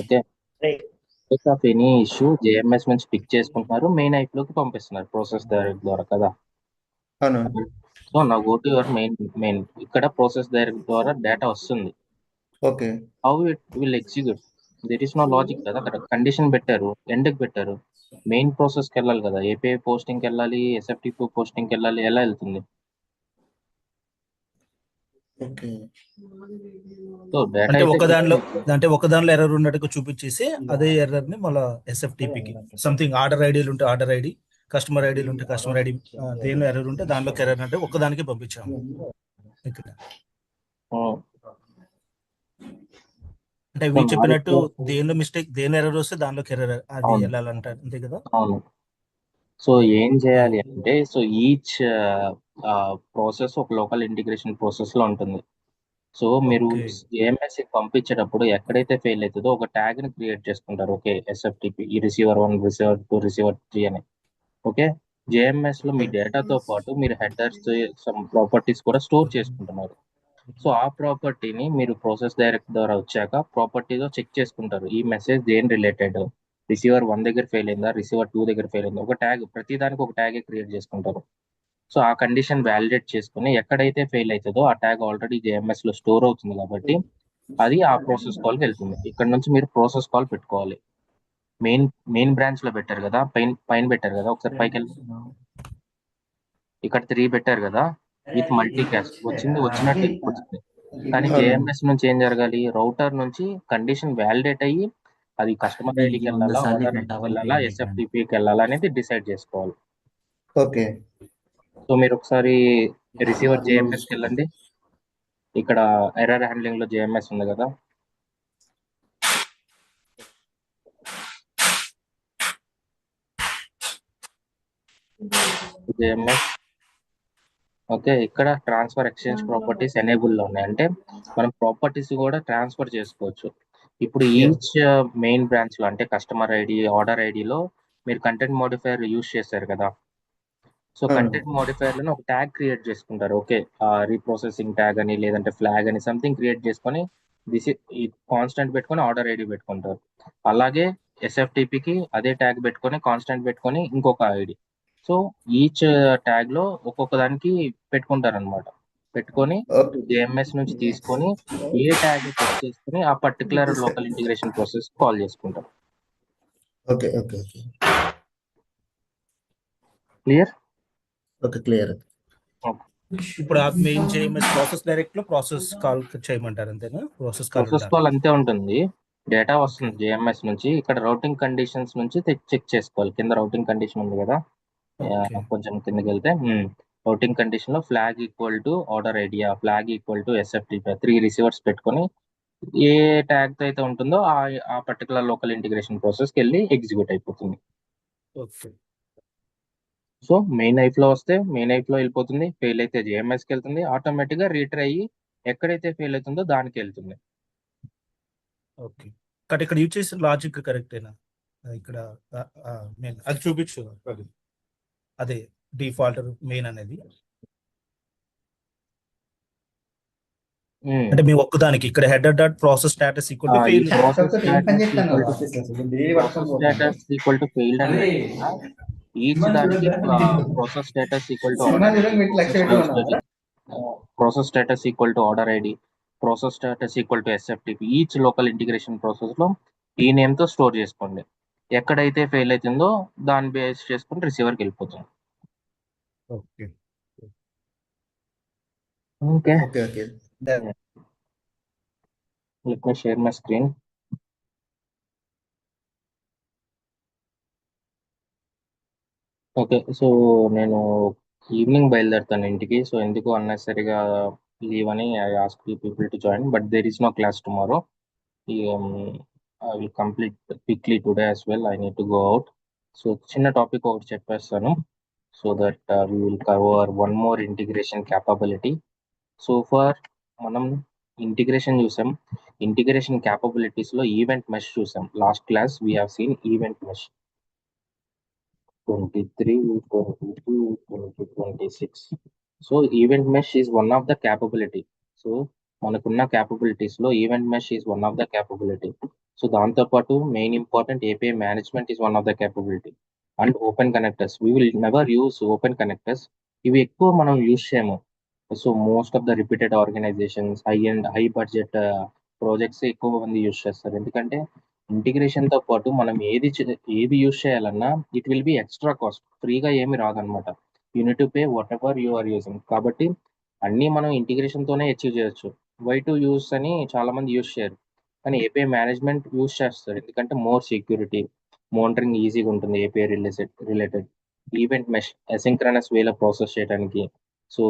Okay. Case of any issue JMS నుంచి pick చేసుకుంటున్నారు, main ఐప్ లోకి పంపిస్తున్నారు ప్రాసెస్ ద్వారా కదా. అవును. సో నా గో టు యువర్ మెయిన్ ఇక్కడ ప్రాసెస్ ద్వారా డేటా వస్తుంది. Okay. How it will execute, there is no logic కదా. అక్కడ కండిషన్ పెట్టారు, ఎండ్కి పెట్టారు, మెయిన్ ప్రాసెస్కి వెళ్ళాలి కదా. ఏపీఐ పోస్టింగ్కి వెళ్ళాలి, ఎస్ఎఫ్టీపీ పోస్టింగ్కి వెళ్ళాలి, ఎలా వెళ్తుంది? ఓకే. సో డేటా అంటే అయితే ఒక దానిలో ఎర్రర్ ఉన్నట్టుగా చూపించేసి అదే ఎర్రర్ ని మళ్ళీ ఎస్ఎఫ్టీపీకి సంథింగ్ ఆర్డర్ ఐడీలు ఉంటే ఆర్డర్ ఐడి, కస్టమర్ ఐడీలు ఉంటే కస్టమర్ ఐడి, దేనిలో ఎర్రర్ ఉంటే దానిలోకి ఎర్రర్ అంటే ఒక్కదానికి పంపించాము ఇక్కడ. అంటే మీరు చెప్పినట్టు దేనిలో మిస్టేక్, దేని ఎర్రర్ వస్తే దానిలోకి ఎర్రర్ అది వెళ్ళాలంటారు, అంతే కదా? అవును. సో ఏం చేయాలి అంటే, సో ఈచ్ ప్రాసెస్ ఒక లోకల్ ఇంటిగ్రేషన్ ప్రాసెస్ లో ఉంటుంది. సో మీరు జేఎంఎస్ పంపించేటప్పుడు ఎక్కడైతే ఫెయిల్ అవుతుందో ఒక ట్యాగ్ ని క్రియేట్ చేసుకుంటారు. ఓకే, ఎస్ఎఫ్టిపి ఈ రిసీవర్ 1, రిసీవర్ 2, రిసీవర్ 3 అని. ఓకే, జేఎంఎస్ లో మీ డేటాతో పాటు మీరు హెడర్స్, సమ్ ప్రాపర్టీస్ కూడా స్టోర్ చేసుకుంటున్నారు. సో ఆ ప్రాపర్టీని మీరు ప్రాసెస్ డైరెక్ట్ ద్వారా వచ్చాక ప్రాపర్టీలో చెక్ చేసుకుంటారు, ఈ మెసేజ్ దేని రిలేటెడ్, రిసీవర్ 1 దగ్గర ఫెయిల్ అయిందా, రిసీవర్ 2 దగ్గర ఫెయిల్ అయిందా. ఒక ట్యాగ్, ప్రతి దానికి ఒక ట్యాగే క్రియేట్ చేసుకుంటారు. సో ఆ కండిషన్ వ్యాలిడేట్ చేసుకుని ఎక్కడైతే ఫెయిల్ అవుతుందో ఆ ట్యాగ్ ఆల్రెడీ జేఎంఎస్ లో స్టోర్ అవుతుంది కాబట్టి అది ఆ ప్రాసెస్ కాల్కి వెళ్తుంది. ఇక్కడ నుంచి మీరు ప్రాసెస్ కాల్ పెట్టుకోవాలి. మెయిన్ బ్రాంచ్ లో పెట్టారు కదా, పైన పెట్టారు కదా, ఒకసారి పైకి వెళ్ళి ఇక్కడ 3 పెట్టారు కదా, విత్ మల్టీ క్యాస్ట్ వచ్చినట్టు వచ్చింది. కానీ జేఎంఎస్ నుంచి ఏం జరగాలి, రౌటర్ నుంచి కండిషన్ వ్యాలిడేట్ అయ్యి అది కస్టమర్ ఐడికి వెళ్ళాలా, ఆర్డర్ ఐడికి వెళ్ళాలా, ఎస్ఎఫ్టిపికి వెళ్ళాలా అనేది డిసైడ్ చేసుకోవాలి. ఓకే. సో మీరు ఒకసారి రిసీవర్ జేఎంఎస్కి వెళ్ళండి. ఇక్కడ ఎర్రర్ హ్యాండ్లింగ్ లో జేఎంఎస్ ఉంది కదా, జేఎంఎస్. ఓకే, ఇక్కడ ట్రాన్స్ఫర్ ఎక్స్చేంజ్ ప్రాపర్టీస్ ఎనేబుల్ లో ఉన్నాయి, అంటే మనం ప్రాపర్టీస్ కూడా ట్రాన్స్ఫర్ చేసుకోవచ్చు. ఇప్పుడు ఈచ్ మెయిన్ బ్రాంచ్ లో, అంటే కస్టమర్ ఐడి, ఆర్డర్ ఐడిలో మీరు కంటెంట్ మోడిఫైయర్ యూజ్ చేశారు కదా. సో కంటెంట్ మోడిఫైయర్ లో ఒక ట్యాగ్ క్రియేట్ చేసుకుంటారు. ఓకే, రీప్రోసెసింగ్ ట్యాగ్ అని, లేదంటే ఫ్లాగ్ అని సంథింగ్ క్రియేట్ చేసుకొని దిస్ కాన్స్టెంట్ పెట్టుకొని ఆర్డర్ ఐడి పెట్టుకుంటారు. అలాగే ఎస్ఎఫ్టిపికి అదే ట్యాగ్ పెట్టుకొని కాన్స్టెంట్ పెట్టుకొని ఇంకొక ఐడి. సో ఈచ్ ట్యాగ్ లో ఒక్కొక్క దానికి పెట్టుకుంటారు అనమాట. పెట్టుకొని జేఎంఎస్ నుంచి తీసుకొని ఏ ట్యాగ్ చెక్ చేసుకుని ఆ particular local integration process call చేసుకుంటారు. Okay. Okay. Okay. Clear? Okay, clear. ఇప్పుడు ఆ మెయిన్ జేఎంఎస్ ప్రాసెస్ డైరెక్ట్ లో ప్రాసెస్ కాల్ చేయమంటారు, అంతేనా? ప్రాసెస్ కాల్ అంతే ఉంటుంది. డేటా వస్తుంది జేఎంఎస్ నుంచి, ఇక్కడ రౌటింగ్ కండిషన్స్ నుంచి చెక్ చేసుకోవాలి. కింద రౌటింగ్ కండిషన్ ఉంది కదా, కొంచెం కిందకి వెళ్తే రౌటింగ్ కండిషన్ లో flag equal to order idea, flag equal to SFT 3 receivers పెట్టుకొని ఏ ట్యాగ్ తో అయితే ఉంటుందో ఆ పర్టికులర్ లోకల్ ఇంటిగ్రేషన్ ప్రాసెస్ కి వెళ్ళి ఎగ్జిక్యూట్ అయిపోతుంది. సో మెయిన్ ఐప్ లో వస్తే మెయిన్ ఐప్ లో వెళ్ళిపోతుంది, ఫెయిల్ అయితే జేఎంఎస్ కి వెళ్తుంది, ఆటోమేటిక్ గా రీట్రై అయ్యి ఎక్కడైతే ఫెయిల్ అవుతుందో దానికి వెళ్తుంది. ఓకే, కానీ ఇక్కడ యూజ్ చేసిన లాజిక్ కరెక్టేనా? ఇక్కడ అది చూపించు, అదే డిఫాల్ట్ మెయిన్ అనేది. అంటే మీ ఒక్కదానికి ఇక్కడ header dot process status equal to failed, process status equal to failed అనేది ఈచ్ దానికి process status equal to process status equal to order ID, process status equal to SFTP. Each local integration process లో ఈ name తో store చేసుకోండి. ఎక్కడైతే fail అవుతుందో దాన్ని base చేసుకుని రిసీవర్కి వెళ్ళిపోతుంది. Okay okay. Okay. Okay. Let me share my screen. Okay, so నేను ఈవినింగ్ బయలుదేరుతాను ఇంటికి. సో ఎందుకు అన్నెసరీగా లీవ్ అని I ask people to join, but there is no class tomorrow. I will complete quickly today as well. I need to go out. So చిన్న topic ఒకటి చెప్పేస్తాను, so that we will cover one more integration capability. So for మనం integration చూసాం, integration capabilities లో event mesh చూసాం. Last class we have seen event mesh 23, 22, 26. So event mesh is one of the capability. So మనకున్న capabilities లో event mesh is one of the capability. So దాంతోపాటు main important API management is one of the capability. And open connectors we will never use open connectors. ఇవి ఎక్కువ మనం use చేయము. So most of the repeated organizations high budget projects ఎక్కువ మంది use చేస్తారు. ఎందుకంటే integration తో పాటు మనం ఏది యూస్ చేయాలన్నా it will be extra cost. ఫ్రీగా ఏమి రాదనమాట. You need to pay whatever you are using. కాబట్టి అన్నీ మనం ఇంటిగ్రేషన్ తోనే అచీవ్ చేయొచ్చు. వై టు యూస్ అని చాలా మంది యూస్ చేయరు, కానీ ఏపీఐ మేనేజ్మెంట్ యూస్ చేస్తారు. ఎందుకంటే మోర్ సెక్యూరిటీ, మోనిటరింగ్ ఈజీగా ఉంటుంది API related. Event mesh asynchronous వేలో ప్రాసెస్ చేయడానికి, సో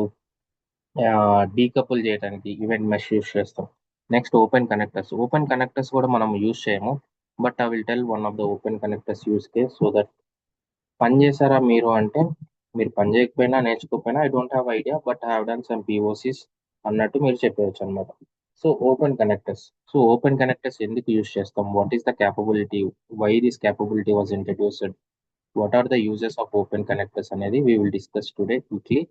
డీకపుల్ చేయడానికి ఈవెంట్ మెష్ యూస్ చేస్తాం. Next open connectors. Open connectors కూడా మనం యూస్ చేయము, but I will tell one of the open connectors use case so that పని చేశారా మీరు అంటే, మీరు పని చేయకపోయినా నేర్చుకోకపోయినా I don't have idea but I have done some POCs అన్నట్టు మీరు చెప్పవచ్చు అనమాట. So open connectors. So open connectors ఎందుకు యూస్ చేస్తాం, what is the capability, why this capability was introduced, what are the uses of open connectors అనేది we will discuss today quickly.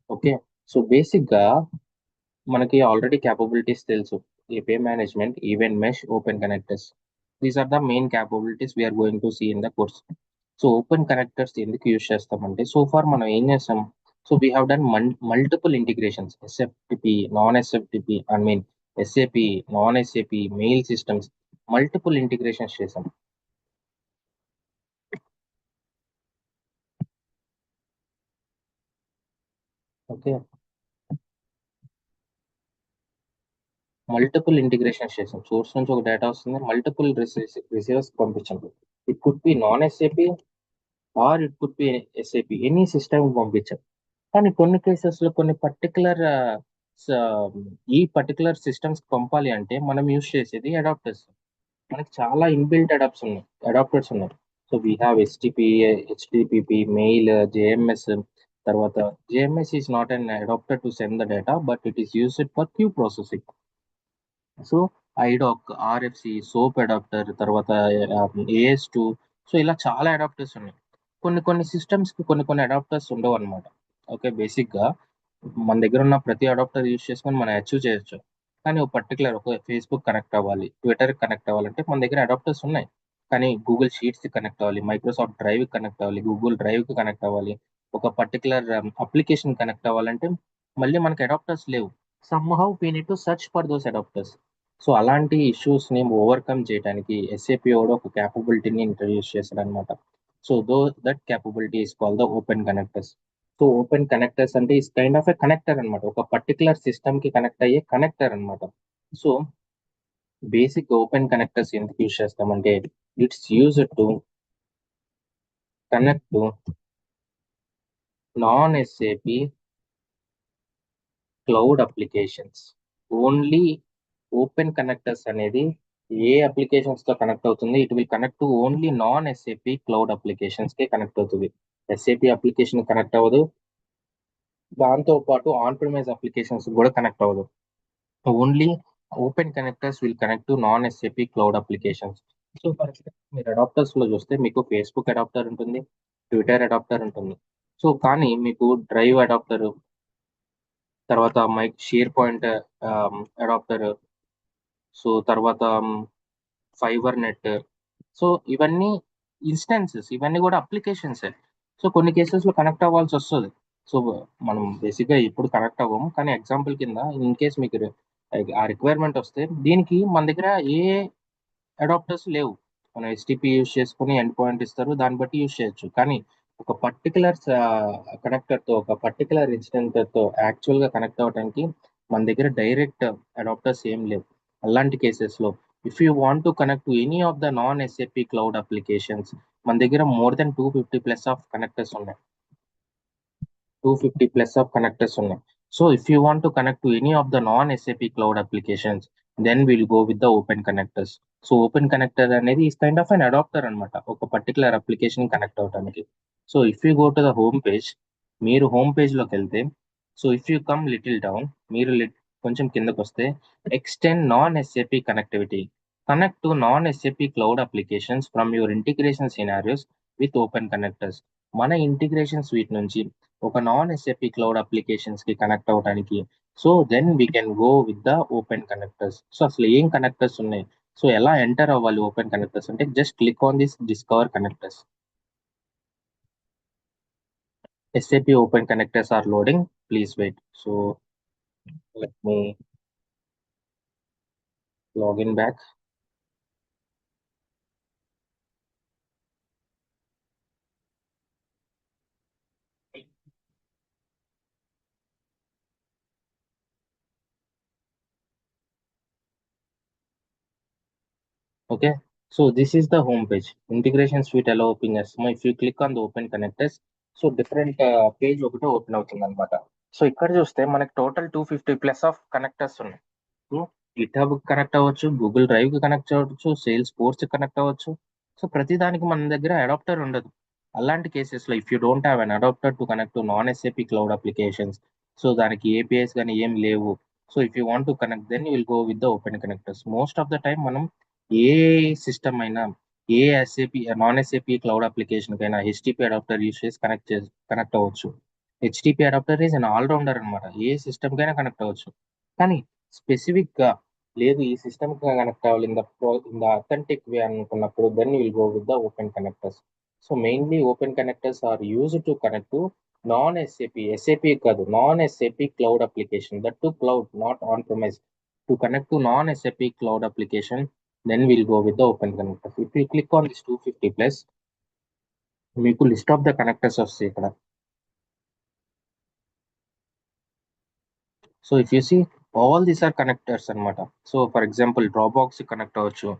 Okay, so basic గా మనకి already capabilities తెలుసు. API management, event mesh, open connectors. These are the main capabilities we're going to see in the course. So open connectors ఎందుకు use చేస్తామంటే, so far మనం ఏం చేస్తాం, so we have done multiple integrations, SFTP, non ఎస్ఎఫ్టిపి, I mean SAP, non SAP, mail systems, multiple integrations చేసాం. Okay, multiple integrations చేసాం. Source నుంచి ఒక data వస్తుంది, మల్టిపుల్ రిసీవర్స్ పంపించాం. It could be non SAP or it could be SAP, any system పంపించాం. కానీ కొన్ని కేసెస్లో కొన్ని పర్టికులర్ ఈ పర్టికులర్ సిస్టమ్స్ పంపాలి అంటే మనం యూస్ చేసేది అడాప్టర్స్. మనకి చాలా ఇన్బిల్ట్ అడాప్టర్స్ ఉన్నాయి. So we have SFTP, HTTP, mail, JMS. తర్వాత JMS is not an adapter to send the data but it is used for queue processing. So IDoc, RFC, SOAP adapter, తర్వాత AS2. So ఇలా చాలా adapters ఉన్నాయి. కొన్ని సిస్టమ్స్కి కొన్ని adapters ఉండవు అనమాట. Okay, బేసిక్గా మన దగ్గర ఉన్న ప్రతి అడాప్టర్ యూస్ చేసుకొని మనం అచీవ్ చేయొచ్చు. కానీ ఒక ఫేస్బుక్ కనెక్ట్ అవ్వాలి, ట్విట్టర్ కనెక్ట్ అవ్వాలంటే మన దగ్గర అడాప్టర్స్ ఉన్నాయి. కానీ గూగుల్ షీట్స్కి కనెక్ట్ అవ్వాలి, మైక్రోసాఫ్ట్ డ్రైవ్కి కనెక్ట్ అవ్వాలి, గూగుల్ డ్రైవ్కి కనెక్ట్ అవ్వాలి, ఒక పర్టికులర్ అప్లికేషన్ కనెక్ట్ అవ్వాలంటే మళ్ళీ మనకి అడాప్టర్స్ లేవు. Somehow we need to search for those adapters. So అలాంటి ఇష్యూస్ని ఓవర్కమ్ చేయడానికి ఎస్ఏపి కూడా ఒక క్యాపబిలిటీని ఇంట్రడ్యూస్ చేశాడు అనమాట. So that capability is called the open connectors. So open connectors అంటే is kind of a connector అనమాట, ఒక పర్టికులర్ సిస్టమ్ కి కనెక్ట్ అయ్యే కనెక్టర్ అనమాట. సో బేసిక్ ఓపెన్ కనెక్టర్స్ ఎందుకు యూజ్ చేస్తామంటే, it's use to connect to non SAP cloud applications. Only open connectors అనేది ఏ అప్లికేషన్స్ తో కనెక్ట్ అవుతుంది, it will connect to only non SAP cloud applications కి కనెక్ట్ అవుతుంది. ఎస్ఏపి అప్లికేషన్ కనెక్ట్ అవ్వదు, దాంతో పాటు ఆన్ ప్రిమైజ్ అప్లికేషన్స్ కూడా కనెక్ట్ అవ్వదు. Only open connectors will connect to non SAP cloud applications. So for example మీరు adapters లో చూస్తే మీకు ఫేస్బుక్ అడాప్టర్ ఉంటుంది, ట్విట్టర్ అడాప్టర్ ఉంటుంది. సో కానీ మీకు డ్రైవ్ అడాప్టర్, తర్వాత షేర్ పాయింట్ అడాప్టర్, సో తర్వాత ఫైబర్ నెట్, సో ఇవన్నీ ఇన్స్టెన్సెస్, ఇవన్నీ కూడా అప్లికేషన్సే. సో కొన్ని కేసెస్లో కనెక్ట్ అవ్వాల్సి వస్తుంది. సో మనం బేసిక్గా ఇప్పుడు కనెక్ట్ అవ్వము, కానీ ఎగ్జాంపుల్ కింద ఇన్ కేస్ మీకు ఆ రిక్వైర్మెంట్ వస్తే దీనికి మన దగ్గర ఏ అడాప్టర్స్ లేవు. మనం ఎస్టిపి యూస్ చేసుకుని ఎండ్ పాయింట్ ఇస్తారు, దాన్ని బట్టి యూస్ చేయొచ్చు. కానీ ఒక పర్టికులర్ కనెక్టర్తో, ఒక పర్టికులర్ ఇన్సిడెంట్తో యాక్చువల్గా కనెక్ట్ అవ్వడానికి మన దగ్గర డైరెక్ట్ అడాప్టర్స్ ఏం లేవు. అలాంటి కేసెస్లో if you want to connect to any of the non SAP cloud applications, మన దగ్గర మోర్ దెన్ 250+ ఆఫ్ కనెక్టర్స్ ఉన్నాయి. 250+ ఆఫ్ కనెక్టర్స్ ఉన్నాయి. So if you want to connect to any of the non SAP cloud applications, then will go with the open connectors. So open connector అనేది is kind of an adapter అనమాట, ఒక particular application connect అవడానికి. So if you go to the home page, మీరు home పేజ్లోకి వెళ్తే, so if you come little down, మీరు కొంచెం కిందకు వస్తే, extend non SAP connectivity, connect to non SAP cloud applications from your integration scenarios with open connectors. మన integration suite నుంచి ఒక నాన్ ఎస్ఏపి క్లౌడ్ అప్లికేషన్స్ కి కనెక్ట్ అవడానికి, so then we can go with the open connectors. So అసలు ఏం connectors ఉన్నాయి, సో ఎలా ఎంటర్ అవ్వాలి ఓపెన్ కనెక్టర్స్ అంటే just click on this discover connectors. SAP open connectors are loading. Please wait. So let me log in back. Okay. So this is the home page. Integration suite allow opening as. If you click on the open connectors, so different page ఒకటి open అవుతుంది అనమాట. So ఇక్కడ చూస్తే మనకి total 250 plus of connectors ఉన్నాయి. GitHub connect అవ్వచ్చు, Google Drive కి connect అవ్వచ్చు, సేల్స్ ఫోర్స్ కనెక్ట్ అవ్వచ్చు. సో ప్రతి దానికి మన దగ్గర అడాప్టర్ ఉండదు. అలాంటి కేసెస్ లో if you don't have an adapter to connect to non SAP cloud applications, so దానికి ఏపీఐస్ కానీ ఏం లేవు. So if you want to connect then you will go with the open connectors. Most of the time మనం ఏ system అయినా ఏ SAP non SAP cloud application కైనా HTTP adapter use చేసి కనెక్ట్ అవ్వచ్చు. HTTP adapter is an allrounder అనమాట, ఏ system కైనా కనెక్ట్ అవ్వచ్చు. కానీ స్పెసిఫిక్ గా లేదు ఈ సిస్టమ్ కి కనెక్ట్ అవ్వాలి ఇన్ ద అథెంటిక్ వే అనుకున్నప్పుడు then will go with the open connectors. So mainly open connectors are use to connect to non SAP, SAP కాదు non SAP cloud application, that to cloud not on premise. To connect to non SAP cloud application then will go with the open connectors. If you click on this 250 plus మీకు list of the connectors వస్తాయి ఇక్కడ. So if you see all these are connectors అనమాట. So for example Dropbox connect అవ్వచ్చు.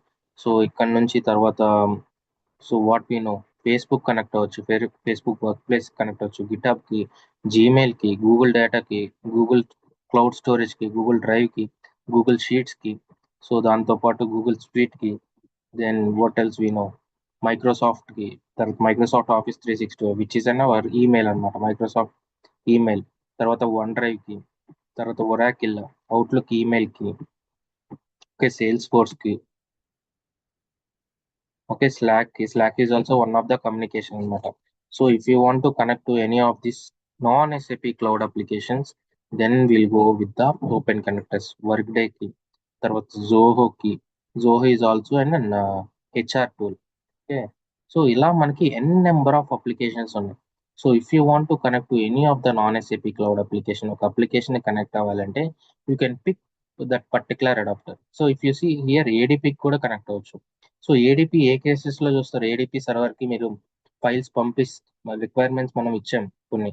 So ఇక్కడ నుంచి తర్వాత so what we know Facebook connect అవ్వచ్చు, Facebook workplace connect అవ్వచ్చు, గిటాబ్ కి, జీమెయిల్ కి, గూగుల్ డేటాకి, గూగుల్ క్లౌడ్ స్టోరేజ్ కి, గూగుల్ డ్రైవ్ కి, గూగుల్ షీట్స్ కి, సో దాంతో పాటు గూగుల్ స్వీట్ కి, then what else we know Microsoft కి, తర్వాత Microsoft Office 365 which is an our email అనమాట, మైక్రోసాఫ్ట్ ఈమెయిల్, తర్వాత వన్ డ్రైవ్ కి, తర్వాత ఒరాకిల్, అవుట్లుక్ ఈమెయిల్ కి, ఓకే సేల్స్ ఫోర్స్ కి, okay Slack is also one of the communication అనమాట. So if you want to connect to any of this non SAP cloud applications then will go with the open connectors. Workday కి, తర్వాత Zoho is also and HR tool. Okay. So ఇలా మనకి number of applications ఉన్నాయి. So if you want to connect to any of the non SAP cloud application, ఒక application connect అవ్వాలంటే you can pick that particular adapter. So if you see here ADP కూడా connect అవ్వచ్చు. So ADP ఏ cases లో చూస్తారు, ADP server కి మీరు files requirements మనం ఇచ్చాం, కొన్ని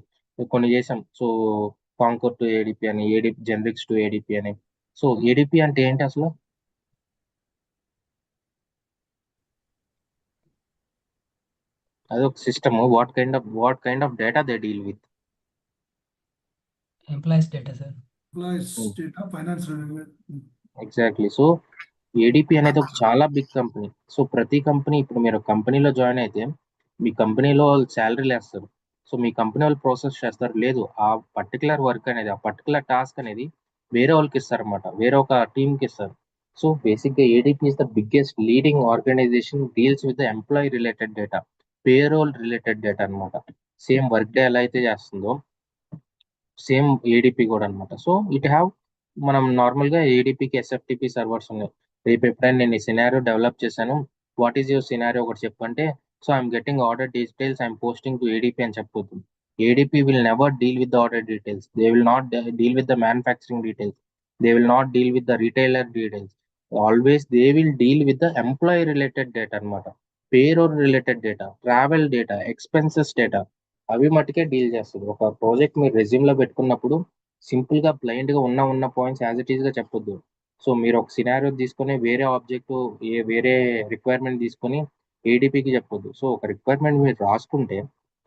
కొన్ని చేసాం. సో కాంకోర్ టు ఏడిపి అని, ఏడిపి జెనరిక్స్ టు ఏడిపి అని. సో ఏడిపి అంటే ఏంటి అసలు? అదొక system. What kind of data they deal with? Employees data sir. Employees data finance exactly. So ADP అనేది ఒక చాలా బిగ్ కంపెనీ. సో ప్రతి కంపెనీ, ఇప్పుడు మీరు కంపెనీలో జాయిన్ అయితే మీ కంపెనీలో శాలరీలు వేస్తారు. సో మీ కంపెనీ వాళ్ళు ప్రాసెస్ చేస్తారు. లేదు ఆ పర్టికులర్ వర్క్ అనేది, ఆ పర్టికులర్ టాస్క్ అనేది వేరే వాళ్ళకి ఇస్తారన్నమాట, వేరే ఒక టీంకి ఇస్తారు. సో బేసిక్గా ADP is the biggest leading organization deals with the employee related data, payroll related data అనమాట. సేమ్ వర్క్ డే ఎలా అయితే చేస్తుందో సేమ్ ఏడిపి కూడా అనమాట. సో ఇట్ హ్యావ్ మనం నార్మల్గా ఏడిపికి ఎస్ఎఫ్టిపి సర్వర్స్ ఉన్నాయి. రేపు ఎప్పుడైనా నేను ఈ సినారియో డెవలప్ చేశాను, వాట్ ఈస్ యువర్ సినారియో ఒకటి చెప్పంటే, so I'm getting order details, I'm posting to ADP అని చెప్పొద్దు. ADP will never deal with the order details, they will not deal with the manufacturing details, they will not deal with the retailer details. Always they will deal with the employee related data అనమాట. Payroll related data, travel data, expenses data, అవి మట్టుకే deal చేస్తుంది. ఒక project మీరు resume లో పెట్టుకున్నప్పుడు simple గా blind గా ఉన్న పాయింట్స్ యాజ్ ఇట్ ఈస్ గా చెప్పొద్దు. సో మీరు ఒక సినారియో తీసుకొని వేరే ఆబ్జెక్ట్, వేరే రిక్వైర్మెంట్ తీసుకొని ఏడిపికి చెప్పొద్దు. సో ఒక రిక్వైర్మెంట్ మీరు రాసుకుంటే,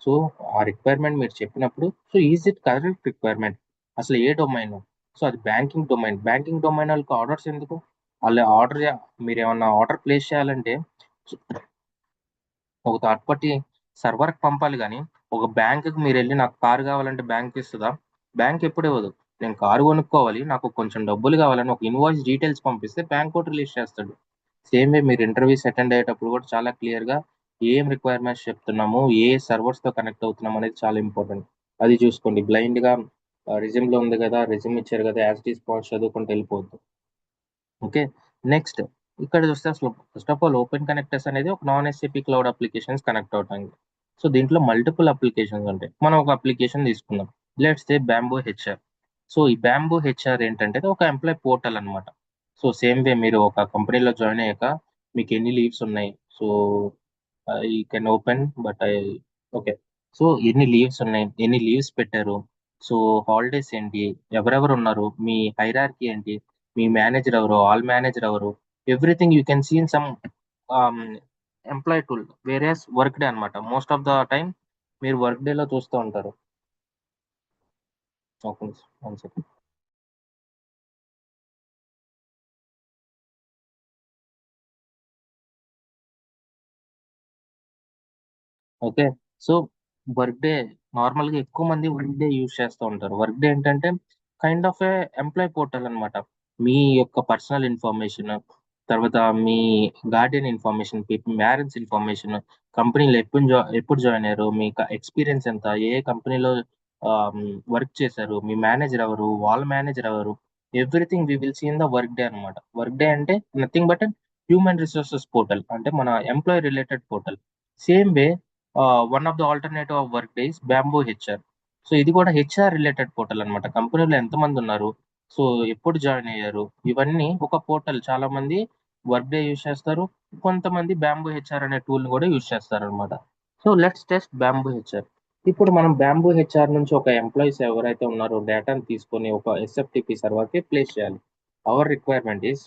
సో ఆ రిక్వైర్మెంట్ మీరు చెప్పినప్పుడు, so is it correct requirement, అసలు ఏ డొమైన్, సో అది బ్యాంకింగ్ డొమైన్. బ్యాంకింగ్ డొమైన్ వాళ్ళకి ఆర్డర్స్ ఎందుకు? వాళ్ళు మీరు ఏమన్నా ఆర్డర్ ప్లేస్ చేయాలంటే ఒక థర్డ్ పార్టీ సర్వర్కి పంపాలి. కానీ ఒక బ్యాంకుకి మీరు వెళ్ళి నాకు కారు కావాలంటే బ్యాంక్ ఇస్తుందా? బ్యాంక్ ఎప్పుడు ఇవ్వదు. నేను కారు కొనుక్కోవాలి, నాకు కొంచెం డబ్బులు కావాలని ఒక ఇన్వాయిస్ డీటెయిల్స్ పంపిస్తే బ్యాంక్ కూడా రిలీజ్ చేస్తాడు. సేమ్ వే మీరు ఇంటర్వ్యూస్ అటెండ్ అయ్యేటప్పుడు కూడా చాలా క్లియర్గా ఏం రిక్వైర్మెంట్స్ చెప్తున్నాము, ఏ సర్వర్స్తో కనెక్ట్ అవుతున్నాం అనేది చాలా ఇంపార్టెంట్. అది చూసుకోండి. బ్లైండ్గా రెజ్యూమ్లో ఉంది కదా, రెజ్యూమ్ ఇచ్చారు కదా, యాజ్ ఇట్ ఈస్ పాయింట్స్ చదువుకుంటూ వెళ్ళిపోవద్దు. ఓకే. నెక్స్ట్ ఇక్కడ చూస్తే అసలు first of all open connectors అనేది ఒక non SAP cloud applications connect అవడానికి. సో దీంట్లో మల్టిపుల్ అప్లికేషన్స్ ఉంటాయి. మనం ఒక అప్లికేషన్ తీసుకుందాం, let's say bamboo HR. So ఈ బ్యాంబూ హెచ్ఆర్ ఏంటంటే ఇది ఒక ఎంప్లాయ్ పోర్టల్ అనమాట. సో సేమ్ వే మీరు ఒక కంపెనీలో జాయిన్ అయ్యాక మీకు ఎన్ని లీవ్స్ ఉన్నాయి, సో ఈ can open but okay. So ఎన్ని లీవ్స్ ఉన్నాయి, ఎన్ని లీవ్స్ పెట్టారు, సో హాలిడేస్ ఏంటి, ఎవరెవరు ఉన్నారు, మీ హైరార్కీ ఏంటి, మీ మేనేజర్ ఎవరు, ఆల్ మేనేజర్ ఎవరు, everything you can see in some employ tool. Various Workday అనమాట. మోస్ట్ ఆఫ్ ద టైం మీరు వర్క్ డేలో చూస్తూ ఉంటారు. Okay, one second. Okay. So Workday నార్మల్గా ఎక్కువ మంది వర్క్ డే యూజ్ చేస్తూ ఉంటారు. వర్క్ డే ఏంటంటే kind of a employ portal అనమాట. మీ యొక్క పర్సనల్ ఇన్ఫర్మేషన్, తర్వాత మీ గార్డియన్ ఇన్ఫర్మేషన్, మ్యారేజ్ ఇన్ఫర్మేషన్, కంపెనీలో ఎప్పుడు జాయిన్ అయ్యారు, మీ ఎక్స్పీరియన్స్ ఎంత, ఏ కంపెనీలో వర్క్ చేశారు, మీ మేనేజర్ ఎవరు, వాళ్ళ మేనేజర్ ఎవరు, everything we will see in the Workday అనమాట. వర్క్ డే అంటే nothing but human resources portal, అంటే మన employ related portal. Same way one of the alternative of Workday is Bamboo HR. So ఇది కూడా HR related portal అనమాట. కంపెనీలో ఎంతమంది ఉన్నారు, సో ఎప్పుడు జాయిన్ అయ్యారు, ఇవన్నీ ఒక పోర్టల్. చాలా మంది వర్క్ డే యూజ్ చేస్తారు, కొంతమంది బ్యాంబూ హెచ్ఆర్ అనే టూల్ కూడా యూజ్ చేస్తారు అనమాట. So let's test bamboo HR. ఇప్పుడు మనం బ్యాంబూ హెచ్ఆర్ నుంచి ఒక ఎంప్లాయీస్ ఎవరైతే ఉన్నారో డేటాను తీసుకొని ఒక ఎస్ఎఫ్టిపి సర్వర్కి ప్లేస్ చేయాలి. Hour requirement is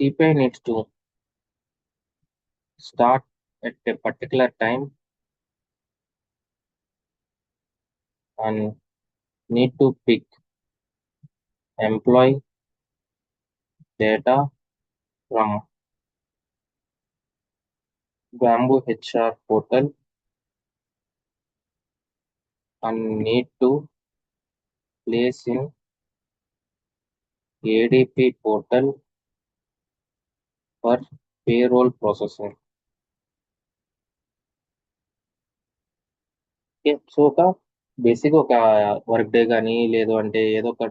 CPI needs to start at a particular time and need to pick employee data from Bamboo HR portal and need to place in ADP portal for payroll processing. So ఒక basic ఒక work day కానీ లేదు అంటే ఏదో ఒక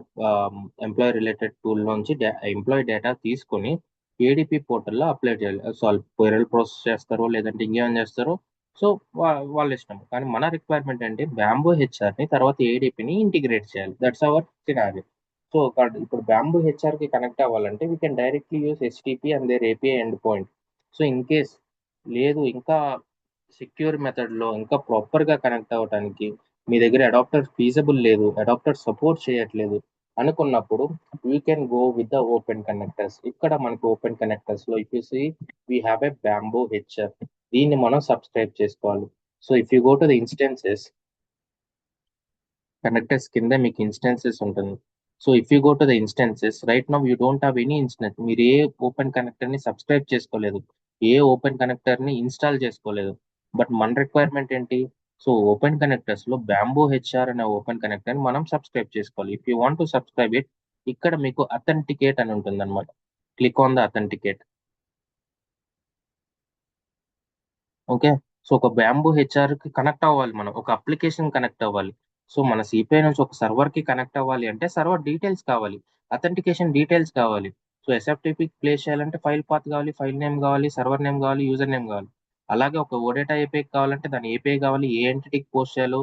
employee related tool నుంచి employee data తీసుకొని ADP పోర్టల్లో అప్లోడ్ చేయాలి. సో వాళ్ళు పేరోల్ ప్రాసెస్ చేస్తారో లేదంటే ఇంకేమైనా చేస్తారో, సో వాళ్ళ ఇష్టం. కానీ మన రిక్వైర్మెంట్ అంటే బ్యాంబూ హెచ్ఆర్ని తర్వాత ఏడిపిని ఇంటిగ్రేట్ చేయాలి. That's our scenario. సో ఇప్పుడు బ్యాంబూ హెచ్ఆర్కి కనెక్ట్ అవ్వాలంటే we can directly use HTTP and their API endpoint. So in case లేదు ఇంకా సెక్యూర్ మెథడ్లో ఇంకా ప్రాపర్గా కనెక్ట్ అవ్వడానికి మీ దగ్గర అడాప్టర్ ఫీజబుల్ లేదు, అడాప్టర్ సపోర్ట్ చేయట్లేదు అనుకున్నప్పుడు you can go with the open connectors. ఇక్కడ మనకు ఓపెన్ కనెక్టర్స్లో if you see we have a Bamboo HR. దీన్ని మనం సబ్స్క్రైబ్ చేసుకోవాలి. So if you go to the instances, connectors కింద మీకు ఇన్స్టెన్సెస్ ఉంటుంది. So if you go to the instances right now you don't have any instance. మీరు ఏ ఓపెన్ కనెక్టర్ని సబ్స్క్రైబ్ చేసుకోలేదు, ఏ ఓపెన్ కనెక్టర్ని ఇన్స్టాల్ చేసుకోలేదు. బట్ మన రిక్వైర్మెంట్ ఏంటి, సో ఓపెన్ కనెక్టర్స్లో బ్యాంబూ హెచ్ఆర్ అనే ఓపెన్ కనెక్టర్ని మనం సబ్స్క్రైబ్ చేసుకోవాలి. If you want to subscribe it, ఇక్కడ మీకు అథెంటికేట్ అని ఉంటుంది అనమాట. Click on the authenticate. Okay. So ఒక బ్యాంబూ హెచ్ఆర్కి కనెక్ట్ అవ్వాలి, మనం ఒక అప్లికేషన్ కనెక్ట్ అవ్వాలి. సో మన సిపిఐ నుంచి ఒక సర్వర్కి కనెక్ట్ అవ్వాలి అంటే సర్వర్ డీటెయిల్స్ కావాలి, అథెంటికేషన్ డీటెయిల్స్ కావాలి. సో ఎస్ఎఫ్టిపి ప్లేస్ చేయాలంటే ఫైల్ పాత్ కావాలి, ఫైల్ నేమ్ కావాలి, సర్వర్ నేమ్ కావాలి, యూజర్ నేమ్ కావాలి. అలాగే ఒక ఓడేటా ఏపీఐ కావాలంటే దాని ఏపీఐ కావాలి, ఏ ఎంటిటీకి పోస్ట్ చేయాలో,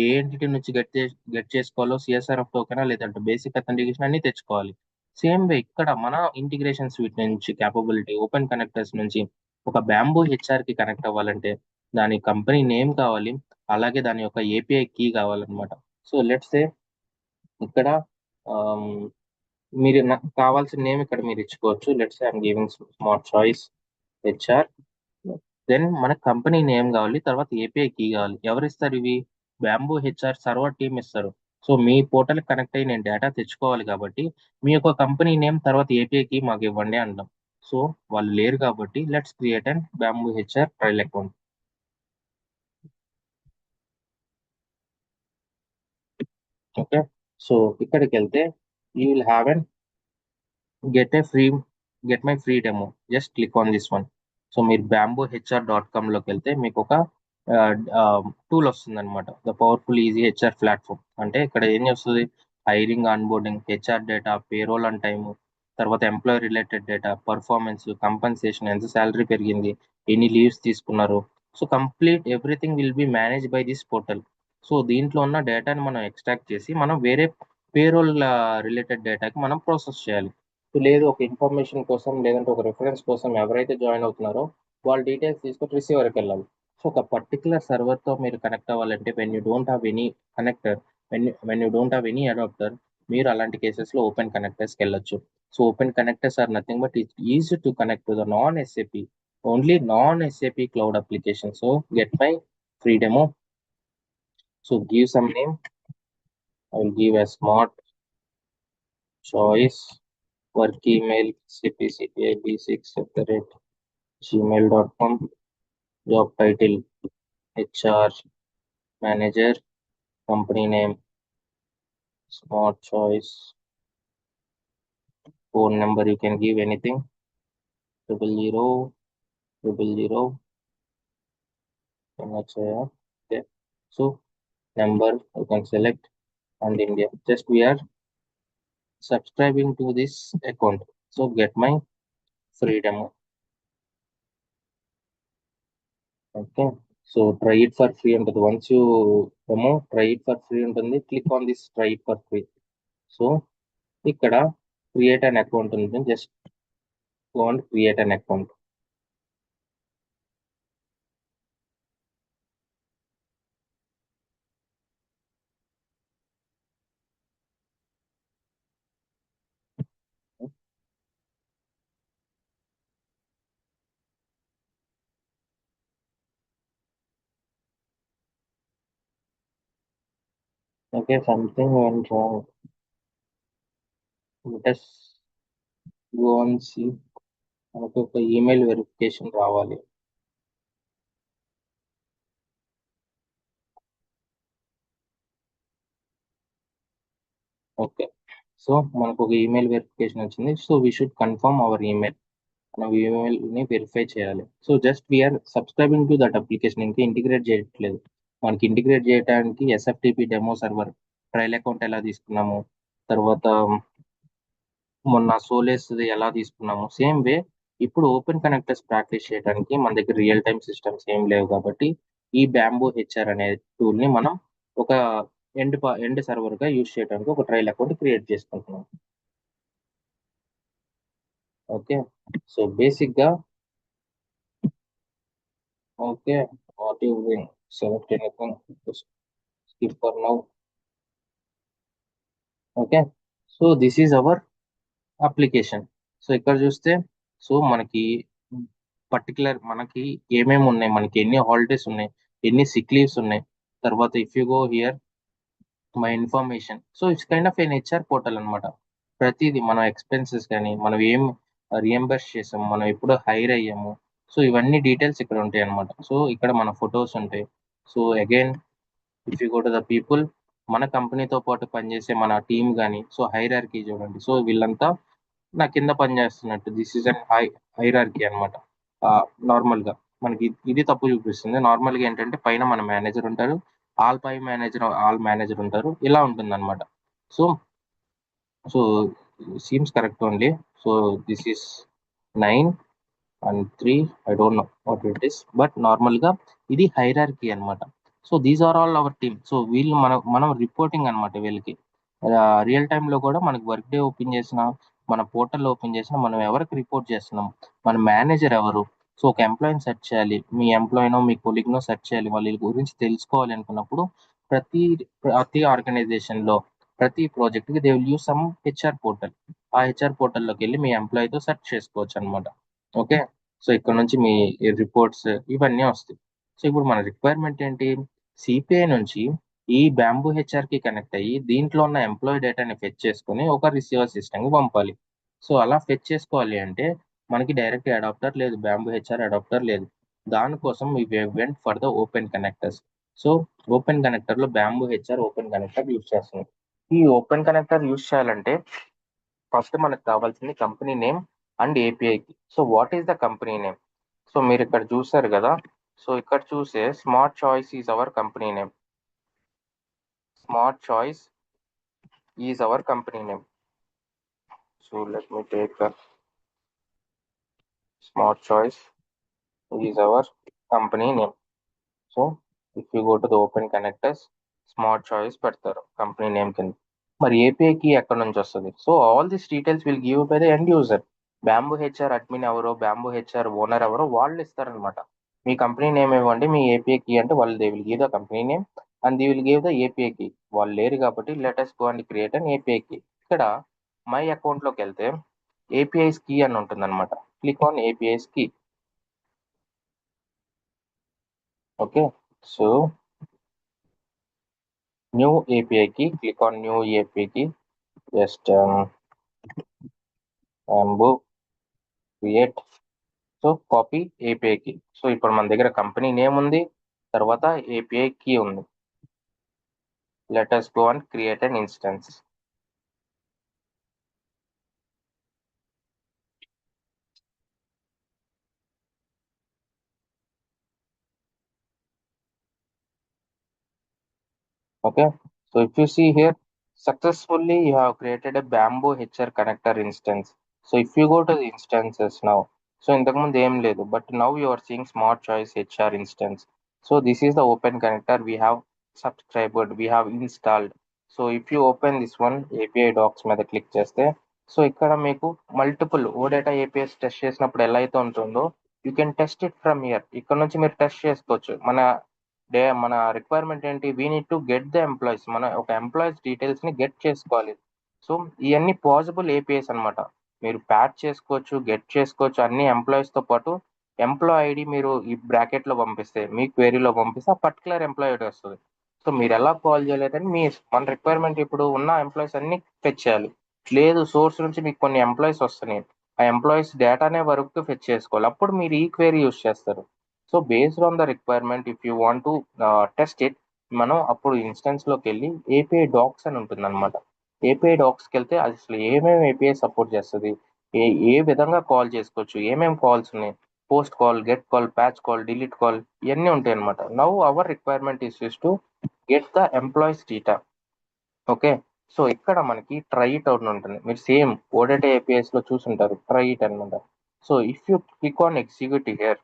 ఏ ఎంటిటీ నుంచి గెట్ చేసుకోవాలో, సిఎస్ఆర్ఎఫ్ టోకెనా లేదంటే బేసిక్ అథెంటికేషన్ అన్ని తెచ్చుకోవాలి. సేమ్ వే ఇక్కడ మన ఇంటిగ్రేషన్ స్విచ్ నుంచి క్యాపబిలిటీ ఓపెన్ కనెక్టర్స్ నుంచి ఒక బ్యాంబూ హెచ్ఆర్కి కనెక్ట్ అవ్వాలంటే దాని కంపెనీ నేమ్ కావాలి, అలాగే దాని యొక్క ఏపీఐ కీ కావాలన్నమాట. సో లెట్స్ సే ఇక్కడ మీరు నాకు కావాల్సిన నేమ్ ఇక్కడ మీరు ఇచ్చుకోవచ్చు. Let's say I'm giving Smart Choice HR. Then మన కంపెనీ నేమ్ కావాలి, తర్వాత ఏపీఐ కీ కావాలి. ఎవరు ఇస్తారు ఇవి, బ్యాంబూ హెచ్ఆర్ సర్వర్ టీమ్ ఇస్తారు. సో మీ పోర్టల్ కనెక్ట్ అయ్యి నేను డేటా తెచ్చుకోవాలి కాబట్టి మీ యొక్క కంపెనీ నేమ్ తర్వాత ఏపీఐ కీ మాకు ఇవ్వండి అంటాం. సో వాళ్ళు లేరు కాబట్టి let's create and Bamboo HR trial account. Okay. So ఇక్కడికి వెళ్తే you will have and get my free demo. Just click on this one. So మీరు bamboohr.com లోకి వెళ్తే మీకు ఒక టూల్ వస్తుంది అనమాట, the powerful easy HR platform. అంటే ఇక్కడ ఏం చేస్తుంది, hiring, onboarding, HR data, payroll and time, తర్వాత employee related data, performance, compensation, ఎంత శాలరీ పెరిగింది, ఎన్ని లీవ్స్ తీసుకున్నారు. So complete everything will be manage by this portal. So దీంట్లో ఉన్న డేటాని మనం ఎక్స్ట్రాక్ట్ చేసి మనం వేరే పేరోల్ రిలేటెడ్ డేటాకి మనం ప్రాసెస్ చేయాలి. సో లేదు ఒక ఇన్ఫర్మేషన్ కోసం లేదంటే ఒక రిఫరెన్స్ కోసం ఎవరైతే జాయిన్ అవుతున్నారో వాళ్ళ డీటెయిల్స్ తీసుకొని రిసీవర్కి వెళ్ళాలి. సో ఒక పర్టికులర్ సర్వర్తో మీరు కనెక్ట్ అవ్వాలంటే when you don't have any connector, when you don't have any adapter, మీరు అలాంటి కేసెస్లో ఓపెన్ కనెక్టర్స్కి వెళ్ళొచ్చు. So open connectors are nothing but it's easy to connect to the non-SAP, only non-SAP cloud application. So get my free demo. So give some name. I will give a smart choice work email cpcpib6@gmail.com. Job title HR manager. Company name smart choice. Phone number you can give anything 00000. Okay. So number you can select and India. Just we are subscribing to this account. So get my free demo. Okay. So try it for free ఉంటుంది. Once you demo, try it for free ఉంటుంది. Click on this try it for free. So ఇక్కడ create an account ఉంటుంది. Just go and create an account. Okay, something went wrong. Let us go and see. మనకు ఒక email verification రావాలి. Okay. So మనకు ఒక email verification వచ్చింది. So we should confirm our email. మనం ఈమెయిల్ని వెరిఫై చేయాలి. So just we're subscribing to that application, ఇంకా ఇంటిగ్రేట్ చేయట్లేదు. మనకి ఇంటిగ్రేట్ చేయడానికి SFTP demo server trial account ఎలా తీసుకున్నాము, తర్వాత మొన్న సోలేస్ ఎలా తీసుకున్నాము, సేమ్ వే ఇప్పుడు ఓపెన్ కనెక్టర్స్ ప్రాక్టీస్ చేయడానికి మన దగ్గర రియల్ టైమ్ సిస్టమ్స్ ఏం లేవు కాబట్టి ఈ బ్యాంబూ హెచ్ఆర్ అనే టూల్ని మనం ఒక ఎండ్ సర్వర్గా యూజ్ చేయడానికి ఒక ట్రయల్ అకౌంట్ క్రియేట్ చేసుకుంటున్నాం. ఓకే. సో బేసిక్గా okay, what you will select anything, skip for now. Okay. So this is our application. So ఇక్కడ చూస్తే సో మనకి పర్టికులర్ మనకి ఏమేమి ఉన్నాయి, మనకి ఎన్ని హాలిడేస్ ఉన్నాయి, ఎన్ని సిక్ లీవ్స్ ఉన్నాయి, తర్వాత if you go here my information. So it's kind of an HR portal అనమాట. ప్రతిదీ మన ఎక్స్పెన్సెస్ కానీ మనం ఏం రియంబర్స్ చేసాము, మనం ఎప్పుడు హైర్ అయ్యాము, సో ఇవన్నీ డీటెయిల్స్ ఇక్కడ ఉంటాయి అనమాట. సో ఇక్కడ మన ఫొటోస్ ఉంటాయి. So again if you go to the people, మన కంపెనీతో పాటు పనిచేసే మన టీం కానీ, సో హైరార్కీ చూడండి. సో వీళ్ళంతా నా కింద పనిచేస్తున్నట్టు, దిస్ ఈజ్ అన్ హైరార్కీ అనమాట. నార్మల్గా మనకి ఇది తప్పు చూపిస్తుంది. నార్మల్గా ఏంటంటే పైన మన మేనేజర్ ఉంటారు, ఆల్ మేనేజర్ ఉంటారు, ఇలా ఉంటుంది అనమాట. So so seems correct only. So this is 9 and 3, I don't know what it is, but నార్మల్గా ఇది హైరార్కీ అనమాట. So these are all our team. So వీళ్ళు మనం రిపోర్టింగ్ అనమాట వీళ్ళకి. రియల్ టైంలో కూడా మనకి వర్క్ డే ఓపెన్ చేసిన, మన పోర్టల్ ఓపెన్ చేసిన, మనం ఎవరికి రిపోర్ట్ చేస్తున్నాం, మన మేనేజర్ ఎవరు. సో ఒక ఎంప్లాయీని సెర్చ్ చేయాలి, మీ ఎంప్లాయీనో మీ కొలీగ్నో సెర్చ్ చేయాలి, వాళ్ళ గురించి తెలుసుకోవాలి అనుకున్నప్పుడు ప్రతి ఆర్గనైజేషన్లో ప్రతి ప్రాజెక్ట్కి they will use some HR portal. ఆ హెచ్ఆర్ పోర్టల్లోకి వెళ్ళి మీ ఎంప్లాయీతో సెర్చ్ చేసుకోవచ్చు అనమాట. ఓకే. సో ఇక్కడ నుంచి మీ రిపోర్ట్స్ ఇవన్నీ వస్తాయి. సో ఇప్పుడు మన రిక్వైర్మెంట్ ఏంటి, సిపిఐ నుంచి ఈ బ్యాంబూ హెచ్ఆర్కి కనెక్ట్ అయ్యి దీంట్లో ఉన్న ఎంప్లాయీ డేటాని ఫెచ్ చేసుకుని ఒక రిసీవర్ సిస్టమ్కి పంపాలి. సో అలా ఫెచ్ చేసుకోవాలి అంటే మనకి డైరెక్ట్ అడాప్టర్ లేదు, బ్యాంబూ హెచ్ఆర్ అడాప్టర్ లేదు. దానికోసం we went for the open connectors. So open కనెక్టర్లో Bamboo HR open connector use చేస్తుంది. ఈ ఓపెన్ కనెక్టర్ యూజ్ చేయాలంటే ఫస్ట్ మనకు కావాల్సింది కంపెనీ నేమ్ అండ్ ఏపీఐకి. So what is the company name? So మీరు ఇక్కడ చూసారు కదా, సో ఇక్కడ చూసే Smart Choice is our company name. Smart Choice is our company name. So let me take a smart choice is our company name. So if you go to the open connectors, smart choice పెడతారు company name కింద. మరి API key ఎక్కడ నుంచి వస్తుంది? So all this details will give by the end user. Bamboo HR admin ఎవరో, bamboo HR owner ఎవరో వాళ్ళు ఇస్తారనమాట. మీ కంపెనీ నేమ్ ఇవ్వండి, మీ ఏపీఐ కీ అంటే వాళ్ళు they will give the company name and they will give the API key. వాళ్ళు లేరు కాబట్టి let's go and create an API key. ఇక్కడ మై అకౌంట్లోకి వెళ్తే ఏపీఐస్ కీ అని ఉంటుంది అనమాట. Click on APIs key. Okay, so new API key, click on new API key, just Bamboo create. So copy API key. So ఇప్పుడు మన దగ్గర company name ఉంది, తర్వాత ఏపీఐ కీ ఉంది. Let us go and create an instance. Okay, so if you see here, successfully you have created a Bamboo HR connector instance. So if you go to the instances now, so ఇంతకుముందు ఏం లేదు, but now you are seeing smart choice HR instance. So this is the open connector we have subscribed, we have installed. So if you open this one API docs మీద click చేస్తే, so ఇక్కడ మీకు multiple OData APS test చేసినప్పుడు ఎలా అయితే ఉంటుందో you can test it from here. ఇక్కడ నుంచి మీరు టెస్ట్ చేసుకోవచ్చు. మన రిక్వైర్మెంట్ ఏంటి? We need to get the employees. మన ఒక ఎంప్లాయీస్ డీటెయిల్స్ ని గెట్ చేసుకోవాలి. సో ఇవన్నీ పాసిబుల్ ఏపీఎస్ అనమాట. మీరు ప్యాచ్ చేసుకోవచ్చు, గెట్ చేసుకోవచ్చు అన్ని ఎంప్లాయీస్ తో పాటు. ఎంప్లాయ్ ఐడి మీరు ఈ బ్రాకెట్ లో పంపిస్తే, మీ క్వెరీలో పంపిస్తే ఆ పర్టికులర్ ఎంప్లాయ్ ఐడి వస్తుంది. సో మీరు ఎలా కాల్ చేయలేదని మన రిక్వైర్మెంట్ ఇప్పుడు ఉన్న ఎంప్లాయీస్ అన్ని ఫెచ్ చేయాలి. లేదు సోర్స్ నుంచి మీకు కొన్ని ఎంప్లాయీస్ వస్తున్నాయి, ఆ ఎంప్లాయీస్ డేటానే వరకు ఫెచ్ చేసుకోవాలి, అప్పుడు మీరు ఈ క్వెరీ యూస్ చేస్తారు. So based on the requirement if you want to test it, మనం అప్పుడు ఇన్స్టెన్స్ లోకి వెళ్ళి ఏపీఐ డాక్స్ అని ఉంటుంది అనమాట. ఏపీఐ డాక్స్కి వెళ్తే అది అసలు ఏమేమి ఏపీఐ సపోర్ట్ చేస్తుంది, ఏ ఏ విధంగా కాల్ చేసుకోవచ్చు, ఏమేమి కాల్స్ ఉన్నాయి, post call, get call, patch call, delete call, ఇవన్నీ ఉంటాయి అనమాట. Now hour requirement is use to get the employees data. Okay, so ఇక్కడ మనకి ట్రై ఇట్ అవుట్ ఉంటుంది. మీరు సేమ్ ఓడేటా ఏపీఎస్ లో చూసుంటారు ట్రై ఇట్ అనమాట. So if you click on execute here,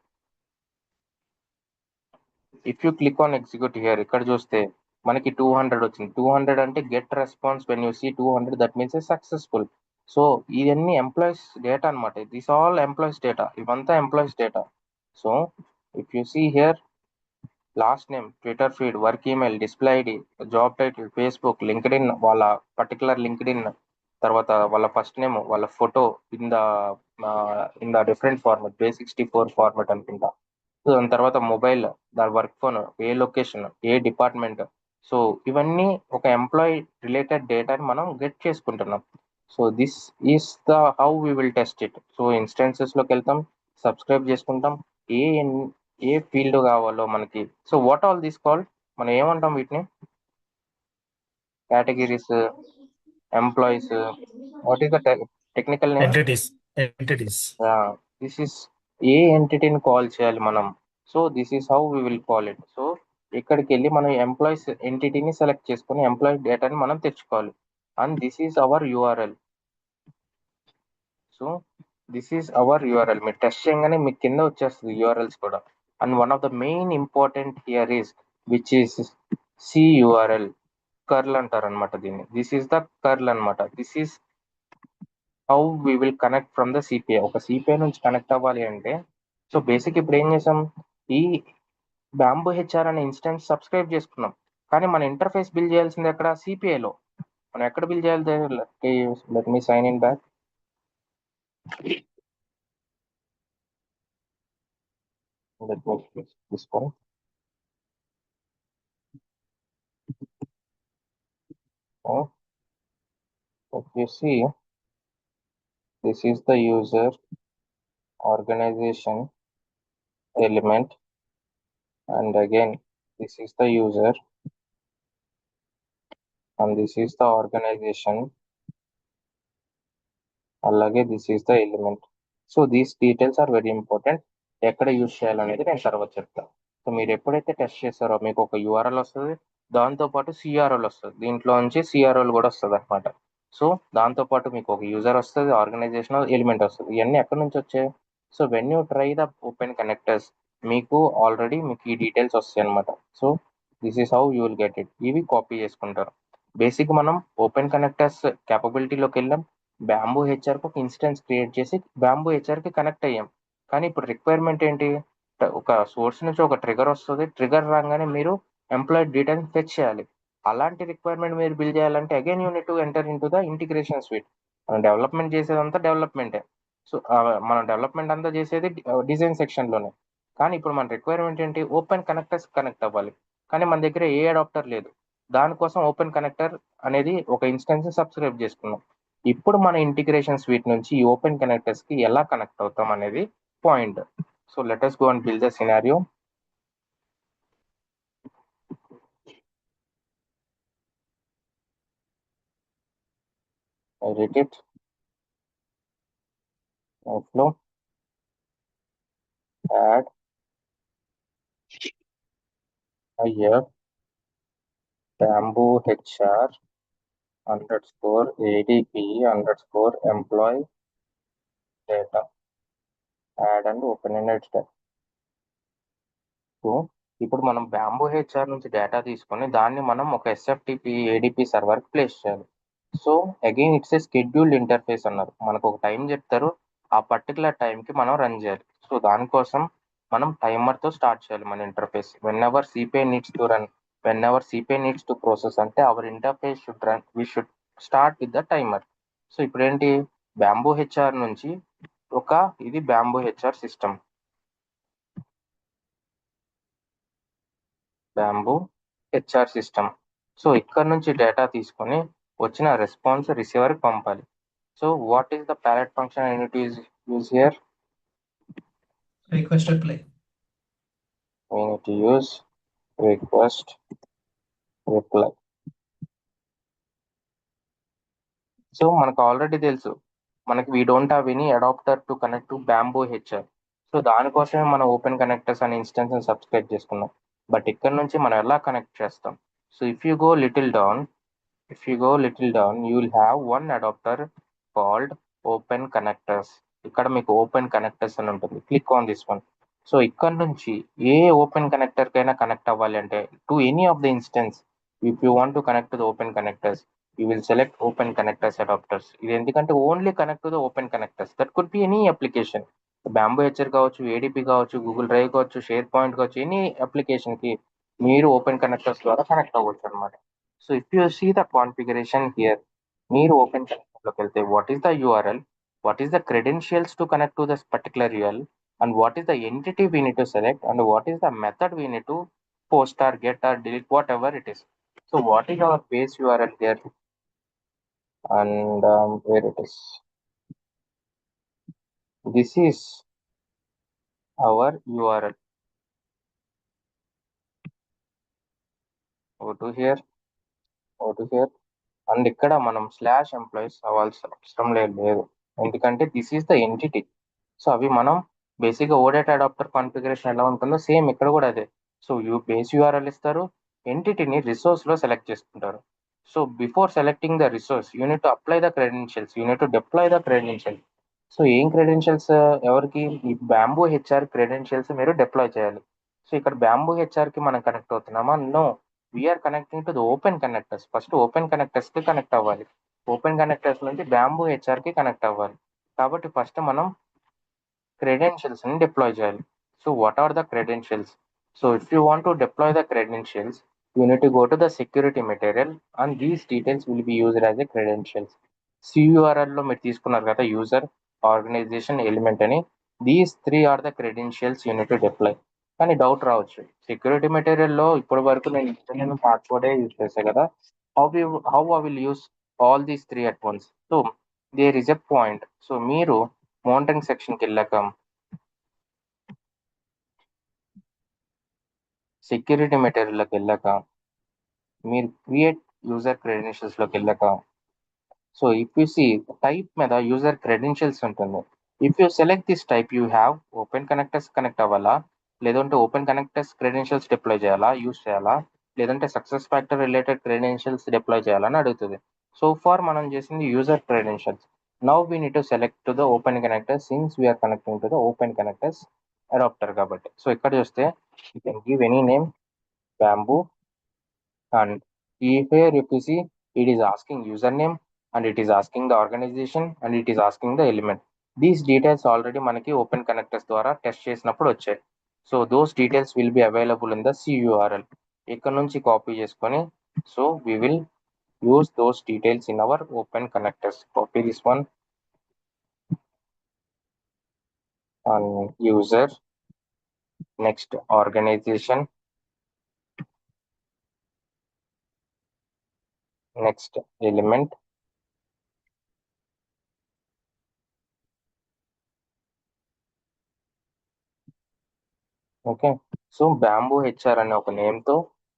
if you click on execute here, ఇక్కడ చూస్తే మనకి 200 వచ్చింది. 200 అంటే get response when you see 200 that means successful. So ఇవన్నీ ఎంప్లాయీస్ డేటా అనమాట. దిస్ ఆల్ ఎంప్లాయీస్ డేటా, ఇవంతా employees data. So if you see here, last name, Twitter feed, work email, display ID, job title, Facebook, LinkedIn, వాళ్ళ particular LinkedIn, తర్వాత వాళ్ళ first name, వాళ్ళ photo in the different format, బేస్64 format అనుకుంటా. So దాని తర్వాత mobile, దాని work phone, ఏ లొకేషన్, ఏ డిపార్ట్మెంట్. సో ఇవన్నీ ఒక ఎంప్లాయీ రిలేటెడ్ డేటాని మనం గెట్ చేసుకుంటున్నాం. So this is the how we will test it. So ఇన్స్టెన్సెస్లోకి వెళ్తాం, సబ్స్క్రైబ్ చేసుకుంటాం, ఏ ఏ ఫీల్డ్ కావాలో మనకి. So what all this call, మనం ఏమంటాం వీటిని? Categories, employees, what is the technical name? Entities. This is a ఎంటిటీని call చేయాలి మనం. So this is how we will call it. So ఇక్కడికి వెళ్ళి మనం ఎంప్లాయీస్ ఎంటిటీని సెలెక్ట్ చేసుకుని ఎంప్లాయీ డేటాని మనం తెచ్చుకోవాలి. And this is our URL. So this is our URL. మీరు టెస్ట్ చేయగానే మీకు కింద వచ్చేస్తుంది యూఆర్ఎల్స్ కూడా. And one of the main important here is which is cURL. Curl అంటారు అనమాట దీన్ని. దిస్ ఈస్ ద కర్ల్ అనమాట. This is how we will connect from the CPI. ఒక సిపిఐ నుంచి కనెక్ట్ అవ్వాలి అంటే, సో బేసిక్ ఇప్పుడు ఏం చేసాం, ఈ బ్యాంబూ హెచ్ఆర్ అనే ఇన్స్టెన్స్ సబ్స్క్రైబ్ చేసుకున్నాం, కానీ మన ఇంటర్ఫేస్ బిల్ చేయాల్సింది ఎక్కడ? సిపిఐలో. మనం ఎక్కడ బిల్ చేయాలి? Let me sign in back. Let me తీసుకో. If you see, this is the user organization element, and again this is the user, and this is the organization, అలాగే this is the element. So these details are very important. ఎక్కడ use చేయాలనేది నేను తర్వాత చెప్తాను. So మీరు ఎప్పుడైతే test చేస్తారో మీకు ఒక యూఆర్ఎల్ వస్తుంది, దాంతోపాటు సిఆర్ఓలు వస్తుంది, దీంట్లో నుంచి సిఆర్ఓలు కూడా వస్తుంది అనమాట. సో దాంతోపాటు మీకు ఒక యూజర్ వస్తుంది, ఆర్గనైజేషనల్ ఎలిమెంట్ వస్తుంది. ఇవన్నీ ఎక్కడి నుంచి వచ్చాయి? So when you try the open connectors, మీకు ఆల్రెడీ మీకు ఈ డీటెయిల్స్ వస్తాయి అనమాట. So this is how you will get it. ఇవి కాపీ చేసుకుంటారు. బేసిక్ మనం ఓపెన్ కనెక్టర్స్ క్యాపబిలిటీలోకి వెళ్ళాం, బ్యాంబూ హెచ్ఆర్కి ఒక ఇన్స్టెన్స్ క్రియేట్ చేసి బ్యాంబూ హెచ్ఆర్కి కనెక్ట్ అయ్యాం. కానీ ఇప్పుడు రిక్వైర్మెంట్ ఏంటి? ఒక సోర్స్ నుంచి ఒక ట్రిగర్ వస్తుంది, ట్రిగర్ రాగానే మీరు ఎంప్లాయీ డీటెయిల్స్ ఫెచ్ చేయాలి. అలాంటి రిక్వైర్మెంట్ మీరు బిల్డ్ చేయాలంటే again you need to enter in to the integration sweet. మనం డెవలప్మెంట్ చేసేదంతా డెవలప్మెంటే. సో మనం డెవలప్మెంట్ అంతా చేసేది డిజైన్ సెక్షన్లోనే. కానీ ఇప్పుడు మన రిక్వైర్మెంట్ ఏంటి? ఓపెన్ కనెక్టర్స్ కనెక్ట్ అవ్వాలి. కానీ మన దగ్గర ఏ అడాప్టర్ లేదు. దానికోసం ఓపెన్ కనెక్టర్ అనేది ఒక ఇన్స్టెన్స్ సబ్స్క్రైబ్ చేసుకున్నాం. ఇప్పుడు మన ఇంటిగ్రేషన్ స్వీట్ నుంచి ఈ ఓపెన్ కనెక్టర్స్ కి ఎలా కనెక్ట్ అవుతాం అనేది point. So let us go and build the scenario. I read it. Flow. Add. Here bamboo HR underscore ADP underscore employee data. Add and open ended step. So ఇప్పుడు మనం bamboo HR నుంచి data తీసుకొని దాన్ని మనం ఒక ఎస్ఎఫ్టిపి ADP సర్వర్కి place చేయాలి. So again it's a scheduled interface అన్నారు. మనకు ఒక టైం చెప్తారు, ఆ పర్టికులర్ టైంకి మనం రన్ చేయాలి. సో దానికోసం మనం టైమర్తో స్టార్ట్ చేయాలి మన interface. Whenever CPI needs to run, whenever CPI needs to process అంటే our interface should run, we should start with the timer. So ఇప్పుడు ఏంటి? బ్యాంబూ హెచ్ఆర్ నుంచి ఇది Bamboo HR system, Bamboo HR system. So ఇక్కడ నుంచి data తీసుకొని వచ్చిన response రిసీవర్కి పంపాలి. So what is the palette function I need to use here? Request reply. We need to use request reply. So మనకు already తెలుసు, మనకి we don't have any adapter to connect to bamboo HR. So దానికోసమే మనం open connectors అనే instance subscribe చేసుకున్నాం. But ఇక్కడ నుంచి మనం ఎలా కనెక్ట్ చేస్తాం? So if you go little down, you will have one adapter called open connectors. ఇక్కడ మీకు ఓపెన్ కనెక్టర్స్ అని ఉంటుంది. Click on this one. So ఇక్కడ నుంచి ఏ ఓపెన్ కనెక్టర్ కైనా కనెక్ట్ అవ్వాలి అంటే to any of the instance, if you want to connect to the open connectors, you will select open connectors adapters. ఇది ఎందుకంటే only connect to the open connectors. That could be any application, bamboo HR కావచ్చు, ADP కావచ్చు, Google drive కావచ్చు, share point కావచ్చు, any అప్లికేషన్కి మీరు open connectors ద్వారా connect అవ్వచ్చు అనమాట. So if you see the configuration here, మీరు ఓపెన్ కనెక్టర్లోకి వెళ్తే what is the URL, what is the credentials to connect to this particular URL, and what is the entity we need to select, and what is the method we need to post or get or delete, whatever it is. So what is our base URL here, and where it is? This is our URL. Go to here, and ఇక్కడ మనం slash employees అవ్వాల్సిన అవసరం లేదు, ఎందుకంటే this is the entity. So అవి మనం బేసిక్గా OData adapter configuration ఎలా ఉంటుందో సేమ్ ఇక్కడ కూడా అదే. సో బేస్ యూఆర్ఎల్ ఇస్తారు, ఎంటిటీని రిసోర్స్లో సెలెక్ట్ చేసుకుంటారు. So before selecting the resource you need to apply the credentials, you need to deploy the credentials. So ఏం క్రెడెన్షియల్స్? ఎవరికి? ఈ బ్యాంబూ హెచ్ఆర్ క్రెడెన్షియల్స్ మీరు డిప్లాయ్ చేయాలి. సో ఇక్కడ బ్యాంబూ హెచ్ఆర్కి మనం కనెక్ట్ అవుతున్నామా? No, we're connecting to the open connectors. First open connectors కి కనెక్ట్ అవ్వాలి, ఓపెన్ కనెక్టర్స్ నుంచి బ్యాంబూ హెచ్ఆర్ కి కనెక్ట్ అవ్వాలి. కాబట్టి ఫస్ట్ మనం క్రెడెన్షియల్స్ ని డిప్లాయ్ చేయాలి. So what are the credentials? So if you want to deploy the credentials, you need to go to the security material and these details will be used as a credentials. CURL లో మీరు తీసుకున్నారు కదా, user, organization, element అని, these 3 are the credentials you need to deploy. కానీ doubt రావచ్చు, security మెటీరియల్లో ఇప్పటి వరకు నేను పాస్వర్డే యూజ్ చేశాను కదా, how I will use all these 3 at once? So there is a point. So మీరు మానిటరింగ్ సెక్షన్కి వెళ్ళాక, సెక్యూరిటీ మెటీరియల్లోకి వెళ్ళాక, మీరు క్రియేట్ యూజర్ క్రెడెన్షియల్స్లోకి వెళ్ళాక, so if you see type మీద యూజర్ క్రెడెన్షియల్స్ ఉంటుంది. If you select this type, you have open connectors connect అవ్వాలా, లేదంటే ఓపెన్ కనెక్టర్స్ క్రెడెన్షియల్స్ డిప్లాయ్ చేయాలా, యూజ్ చేయాలా, లేదంటే success factor related credentials deploy చేయాలని అడుగుతుంది. సో ఫార్ మనం చేసింది user credentials. Now we need to select to the open connector since we're connecting to the open connectors adapter కాబట్టి. So ఇక్కడ చూస్తే you can give any name bamboo, and here if you see it is asking username and it is asking the organization and it is asking the element. These details already మనకి open connectors ద్వారా test చేసినప్పుడు వచ్చాయి. So those details will be available in the CURL. ఇక్కడ నుంచి copy చేసుకొని so we will use those details in our open connectors. Copy this one on user, next organization, next element, okay. So Bamboo HR అనే ఒక నేమ్తో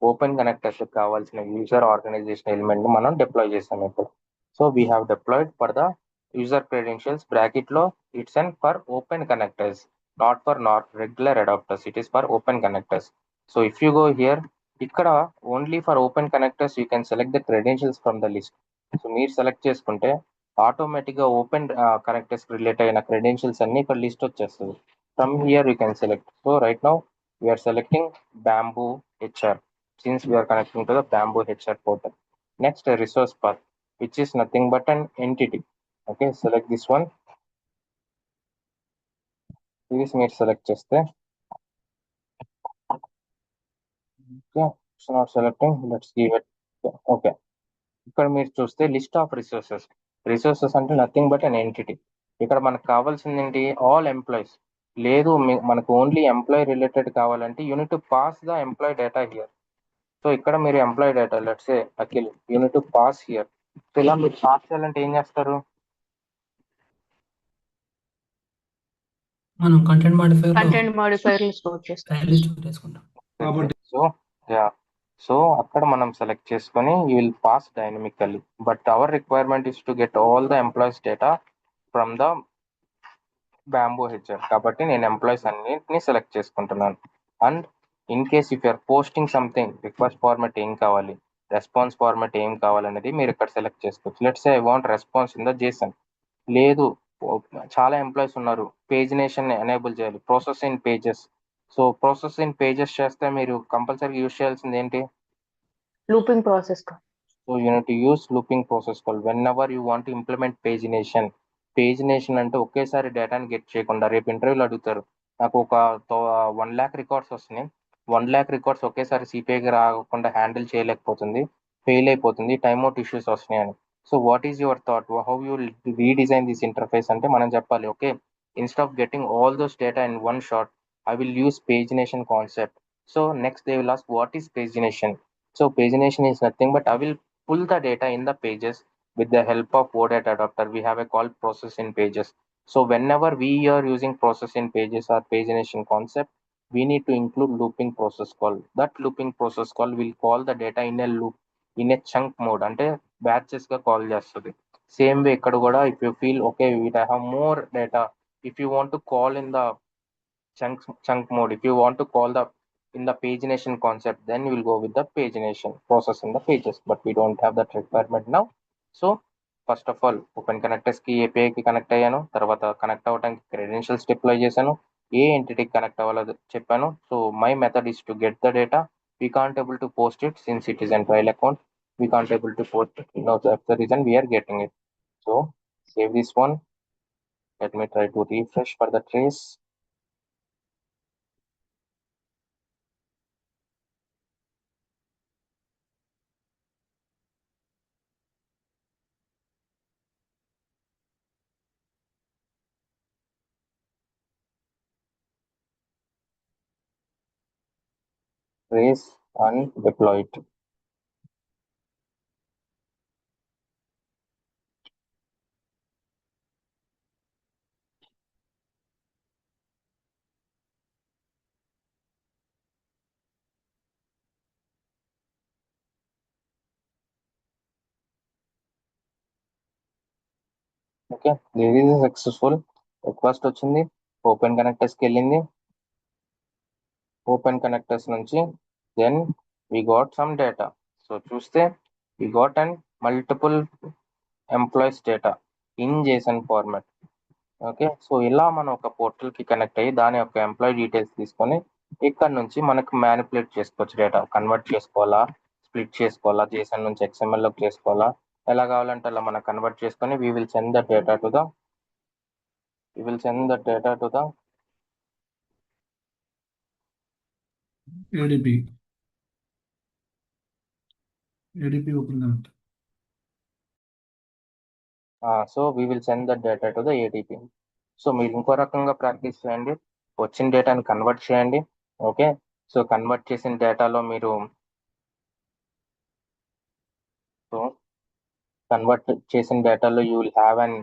open connectors కావాల్సిన user organization element ని మనం deploy చేస్తాం ఇప్పుడు. So we have deployed for the user credentials bracket లో it's and for open connectors, not regular adapters, it is for open connectors. So if you go here, ఇక్కడ only for open connectors you can select the credentials from the list. So మీరు select చేసుకుంటే ఆటోమేటిక్గా open connectors relate అయిన credentials అన్ని ఇక్కడ list వచ్చేస్తుంది. From here you can select. So right now we are selecting Bamboo HR since we are connecting to the Bamboo HR portal. Next, a resource path, which is nothing but an entity. Okay, select this one. This మీరు select చేస్తే okay, it's not selecting. Let's give it. Okay, ఇక్కడ మీరు చూస్తే list of resources అంటే nothing but an entity. ఇక్కడ మనకు కావాల్సింది ఏంటి, ఆల్ ఎంప్లాయీస్. లేదు మనకు ఓన్లీ ఎంప్లాయీ రిలేటెడ్ కావాలంటే unit to pass the employee data here. So ఇక్కడ మీరు employee data let's say Akhil unit to pass here. So ఇలా మీరు పాస్ చేయాలంటే ఏం చేస్తారు, మనం కంటెంట్ మాడిఫైర్ స్టోర్ చేసుకుంటాం. కాబట్టి సో యా, సో అక్కడ మనం సెలెక్ట్ చేసుకొని you will pass dynamically. But our requirement is to get all the employees data from the Bamboo HR. కాబట్టి నేను ఎంప్లాయీస్ అన్నిటిని సెలెక్ట్ చేసుకుంటున్నాను. And in case if you're posting something, request format ఏం కావాలి, response format ఏం కావాలనేది మీరు ఇక్కడ సెలెక్ట్ చేసుకోవచ్చు. Let's say I want response in the Jason. లేదు చాలా ఎంప్లాయీస్ ఉన్నారు, పేజ్ నేషన్ ఎనేబుల్ చేయాలి, process in pages. So process in pages చేస్తే మీరు కంపల్సరీ యూజ్ చేయాల్సింది ఏంటి, looping process. So you need to use looping process call when ever you want implement page nation. Page nation అంటే ఒకేసారి డేటాని get చేయకుండా, రేపు ఇంటర్వ్యూలో అడుగుతారు నాకు ఒక 1 lakh రికార్డ్స్ వస్తున్నాయి, 1 lakh రికార్డ్స్ ఒకేసారి సిపిఐకి రాకుండా హ్యాండిల్ చేయలేకపోతుంది, ఫెయిల్ అయిపోతుంది, టైమ్ అవుట్ ఇష్యూస్ వస్తున్నాయి అని. So what is your thought, how you redesign this interface అంటే మనం చెప్పాలి, okay instead of getting all those data in one shot I will use pagination concept. So next they will ask what is pagination. So pagination is nothing but I will pull the data in the pages with the help of OData adapter. We have a call process in pages. So whenever we are using process in pages or pagination concept, we need to include looping process call. That looping process call will call the data in a loop, in a chunk mode, అంటే batches గా call చేస్తుంది. Same way ఇక్కడ కూడా if you feel okay I have more data, if you want to call in the chunk mode, if you want to call the in the pagination concept, then you will go with the pagination process in the pages, but we don't have that requirement now. So first of all open connectors కి API కి connect అయ్యాను, తర్వాత connect అవ్వడానికి credentials deploy చేశాను, ఏ ఎంటిటీకి connect అవ్వాలో చెప్పాను. So my method is to get the data. We can't able to post it since it is a trial account, we can't able to post it, no, that's the reason we are getting it. So save this one, let me try to refresh for the trace. Trace and deploy it. Okay, this is successful. Request వచ్చింది, open కనెక్టర్స్కి వెళ్ళింది, open connectors నుంచి then we got some data. So చూస్తే we got an multiple employees data in JSON format. Okay, so ఇలా మనం ఒక portal కి connect అయ్యి దాని యొక్క ఎంప్లాయీ డీటెయిల్స్ తీసుకొని ఇక్కడ నుంచి మనకు మ్యానిపులేట్ చేసుకోవచ్చు. డేటా కన్వర్ట్ చేసుకోవాలా, స్ప్లిట్ చేసుకోవాలా, JSON నుంచి XML లోకి చేసుకోవాలా, ఎలా కావాలంటే అలా మనం కన్వర్ట్ చేసుకొని we will send the data to the ADP. ADP open connect. So we will send the data to the ADP. So మీరు ఇంకో రకంగా ప్రాక్టీస్ చేయండి, వచ్చిన డేటాని కన్వర్ట్ చేయండి. ఓకే, సో కన్వర్ట్ చేసిన డేటాలో మీరు కన్వర్ట్ చేసిన డేటాలో you will have an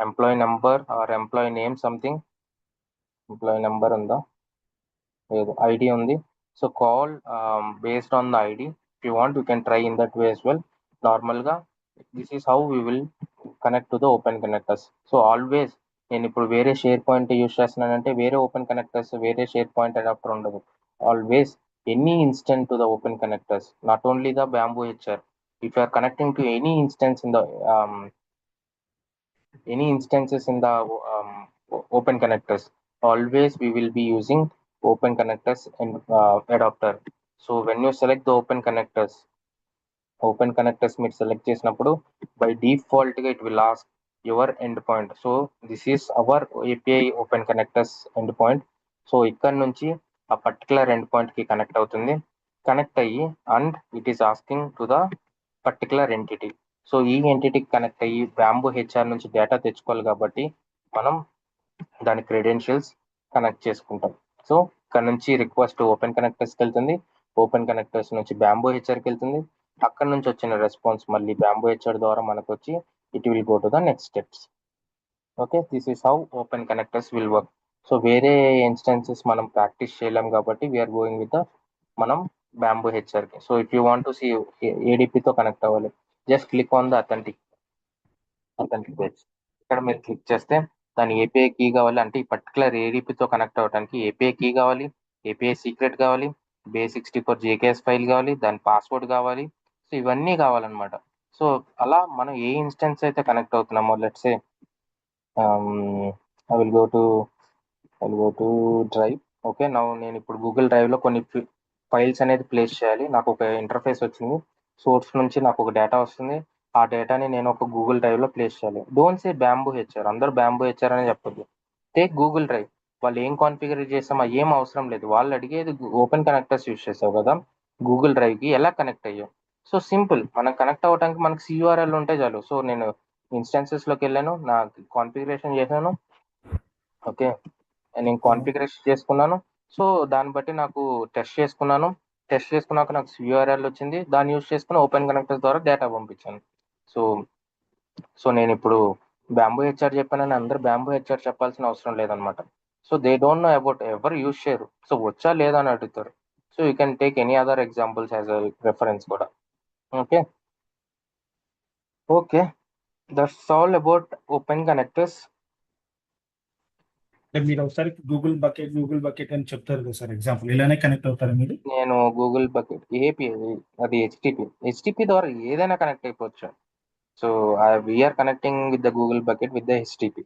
employee number or employee name something. Employee number ఉందా? లేదు, ఐడి ఉంది. So call based on the ID. If you want you can try in that way as well. నార్మల్గా this is how we will connect to the open connectors. So always నేను ఇప్పుడు వేరే SharePoint use చేస్తున్నానంటే వేరే open connectors, వేరే SharePoint adapter ఉండదు. Always any instant to the open connectors, not only the bamboo HR. If you are connecting to any instances in the open connectors, always we will be using open connectors and adapter. So when you select the open connectors మీరు select చేసినప్పుడు by default it will ask your endpoint. So this is our API open connectors endpoint. So ఇక్కడ నుంచి ఆ particular end point కి connect అవుతుంది. Connect అయ్యి and it is asking to the particular entity. So ఈ ఎంటిటీకి connect అయ్యి bamboo HR నుంచి data తెచ్చుకోవాలి కాబట్టి మనం దాని క్రెడెన్షియల్స్ కనెక్ట్ చేసుకుంటాం. సో ఇక్కడ నుంచి రిక్వెస్ట్ ఓపెన్ కనెక్టర్స్కి వెళ్తుంది, ఓపెన్ కనెక్టర్స్ నుంచి బ్యాంబూ HRకి వెళ్తుంది. అక్కడ నుంచి వచ్చిన రెస్పాన్స్ మళ్ళీ బ్యాంబూ HR ద్వారా మనకు వచ్చి it will go to the next steps. Okay, this is how open connectors will work. So వేరే ఇన్స్టెన్సెస్ మనం ప్రాక్టీస్ చేయలేం కాబట్టి వీఆర్ గోయింగ్ విత్ ద మనం బ్యాంబూ HRకి. So if you want to see ADPతో కనెక్ట్ అవ్వాలి, just click on the authentic page. ఇక్కడ మీరు క్లిక్ చేస్తే దాని API కీ కావాలి అంటే ఈ పర్టికులర్ ADPతో కనెక్ట్ అవ్వడానికి API కీ కావాలి, API సీక్రెట్ కావాలి, base64 JKS ఫైల్ కావాలి, దాని పాస్వర్డ్ కావాలి. సో ఇవన్నీ కావాలన్నమాట. సో అలా మనం ఏ ఇన్స్టెన్స్ అయితే కనెక్ట్ అవుతున్నామో, let's say I will go to drive. Okay, నేను ఇప్పుడు గూగుల్ డ్రైవ్లో కొన్ని ఫైల్స్ అనేది ప్లేస్ చేయాలి. నాకు ఒక ఇంటర్ఫేస్ వచ్చింది, సోర్స్ నుంచి నాకు ఒక డేటా వస్తుంది. ఆ డేటాని నేను ఒక గూగుల్ డ్రైవ్లో ప్లేస్ చేయాలి. డోంట్ సే బ్యాంబూ HR, అందరూ బ్యాంబూ HR అని చెప్పొద్దు. Take Google drive. వాళ్ళు ఏం కాన్ఫిగర్ చేస్తామో ఏం అవసరం లేదు. వాళ్ళు అడిగేది ఓపెన్ కనెక్టర్స్ యూస్ చేసావు కదా, గూగుల్ డ్రైవ్కి ఎలా కనెక్ట్ అయ్యావు. సో సింపుల్, మనం కనెక్ట్ అవ్వడానికి మనకు CURL ఉంటే చాలు. సో నేను ఇన్స్టెన్సెస్లోకి వెళ్ళాను, నా కాన్ఫిగరేషన్ చేశాను. ఓకే, నేను కాన్ఫిగరేషన్ చేసుకున్నాను. సో దాన్ని బట్టి నాకు టెస్ట్ చేసుకున్నాక నాకు CURL వచ్చింది. దాన్ని యూస్ చేసుకుని ఓపెన్ కనెక్టర్స్ ద్వారా డేటా పంపించాను. సో నేను ఇప్పుడు బ్యాంబూ HR చెప్పానని అందరూ బ్యాంబూ HR చెప్పాల్సిన అవసరం లేదనమాట. So they don't know about, ఎవరు యూస్ చేయరు. సో వచ్చా లేదా అని అడుగుతారు. So you can take any other examples as a reference కూడా. Okay, that's all about open connectors. మీరు ఒకసారి గూగుల్ బకెట్ అని చెప్తారు కదా సార్, ఎగ్జాంపుల్ ఇలానే కనెక్ట్ అవుతారు మీరు? నేను గూగుల్ బకెట్ API, అది HTTP ద్వారా ఏదైనా కనెక్ట్ అయిపోవచ్చు. So we're connecting with the Google bucket with the HTTP.